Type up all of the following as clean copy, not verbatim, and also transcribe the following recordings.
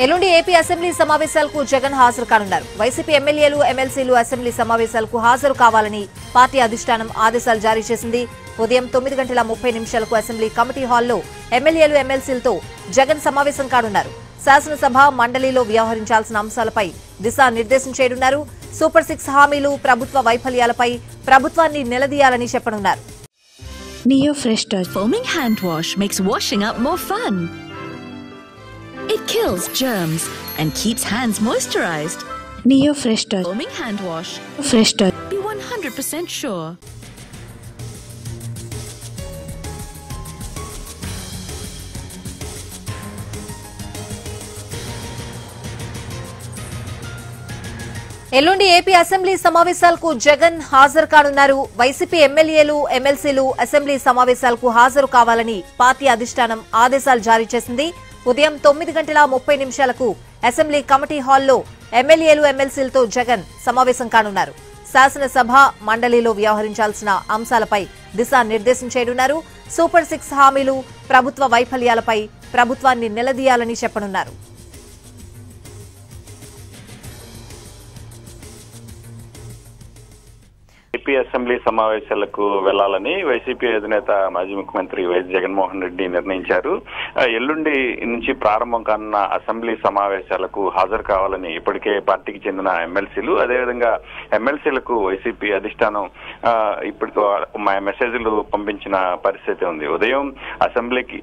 ఎల్లుండి AP assembly సమావేశాలకు జగన్ హాజరు కానున్నారు. వైసీపీ ఎమ్మెల్యేలు, ఎమ్మెల్సీలు అసెంబ్లీ సమావేశాలకు హాజరు కావాలని పార్టీ అధిష్టానం ఆదేశాలు జారీ చేసింది. ఉదయం 9:30 అసెంబ్లీ కమిటీ హాల్లో ఎమ్మెల్యేలు, ఎమ్మెల్సీలతో జగన్ సమావేశం కానున్నారు. శాసనసభ మండలిలో వ్యవహరించాల్సిన అంశాలపై దిశానిర్దేశం చేయనున్నారు. సూపర్ 6 హామీలు, ప్రభుత్వ వైఫల్యాలపై ప్రభుత్వాన్ని నిలదీయాలని చెప్పనున్నారు. Neo Fresh Touch Foaming hand wash makes washing up more fun. It kills germs and keeps hands moisturized. Neo Fresh Touch Foaming hand wash. Fresh Touch. Be 100% sure. ఎల్లుండి ఏపీ అసెంబ్లీ సమావేశాలకు జగన్ హాజరు కానున్నారు. YCP ఎమ్మెల్యేలు, ఎమ్మెల్సీలు assembly సమావేశాలకు హాజరు కావాలని party అధిష్టానం ఆదేశాలు జారీ చేసింది. ఉదయం 9:30 అసెంబ్లీ కమిటీ హాల్లో ఎమ్మెల్యేలు, ఎమ్మెల్సీలతో జగన్ సమావేశం కానున్నారు. శాసనసభ మండలిలో వ్యవహరించాల్సిన అంశాలపై దిశానిర్దేశం చేయనున్నారు. సూపర్ 6 హామీలు, ప్రభుత్వ వైఫల్యాలపై ప్రభుత్వాన్ని నిలదీయాలని చెప్పనున్నారు. ఏపీ అసెంబ్లీ సమావేశాలకు వెళ్లాలని వైసీపీ అధినేత మాజీ ముఖ్యమంత్రి వైఎస్ జగన్మోహన్ రెడ్డి నిర్ణయించారు. ఎల్లుండి నుంచి ప్రారంభం కానున్న అసెంబ్లీ సమావేశాలకు హాజరు కావాలని ఇప్పటికే పార్టీకి చెందిన ఎమ్మెల్సీలు, అదేవిధంగా ఎమ్మెల్సీలకు వైసీపీ అధిష్టానం ఇప్పటికీ మెసేజ్లు పంపించిన పరిస్థితి ఉంది. ఉదయం అసెంబ్లీకి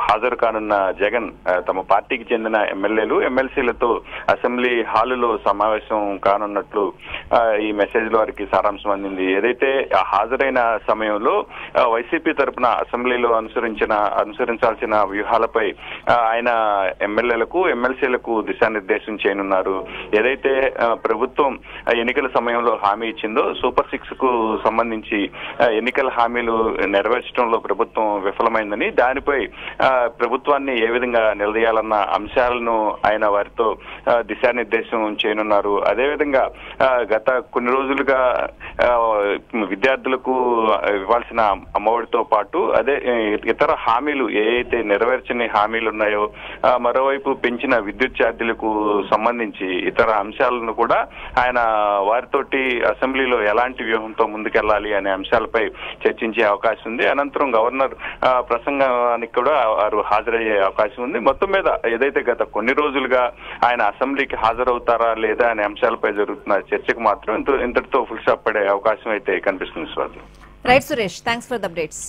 హాజరు కానున్న జగన్ తమ పార్టీకి చెందిన ఎమ్మెల్యేలు, ఎమ్మెల్సీలతో అసెంబ్లీ హాలులో సమావేశం కానున్నట్లు ఈ మెసేజ్ లో వారికి సారాంశం అందింది. ఏదైతే హాజరైన సమయంలో వైసీపీ తరఫున అసెంబ్లీలో అనుసరించాల్సిన వ్యూహాలపై ఆయన ఎమ్మెల్యేలకు, ఎమ్మెల్సీలకు దిశానిర్దేశం చేయనున్నారు. ఏదైతే ప్రభుత్వం ఎన్నికల సమయంలో హామీ ఇచ్చిందో సూపర్ 6 కు సంబంధించి ఎన్నికల హామీలు నెరవేర్చడంలో ప్రభుత్వం విఫలమైందని, దానిపై ప్రభుత్వాన్ని ఏ విధంగా నిలదీయాలన్న అంశాలను ఆయన వారితో దిశానిర్దేశం చేయనున్నారు. అదేవిధంగా గత కొన్ని రోజులుగా విద్యార్థులకు ఇవ్వాల్సిన అమ్మఒడితో పాటు ఇతర హామీలు ఏవైతే నెరవేర్చని హామీలు ఉన్నాయో, మరోవైపు పెంచిన విద్యుత్ ఛార్జీలకు సంబంధించి ఇతర అంశాలను కూడా ఆయన వారితోటి అసెంబ్లీలో ఎలాంటి వ్యూహంతో ముందుకెళ్లాలి అనే అంశాలపై చర్చించే అవకాశం ఉంది. అనంతరం గవర్నర్ ప్రసంగానికి కూడా వారు హాజరయ్యే అవకాశం ఉంది. మొత్తం మీద ఏదైతే గత కొన్ని రోజులుగా ఆయన అసెంబ్లీకి హాజరవుతారా లేదా అనే అంశాలపై జరుగుతున్న చర్చకు మాత్రం ఇంతటితో ఫుల్ స్టాప్ పడే అవకాశం అయితే కనిపిస్తుంది. Right Suresh, thanks for the updates.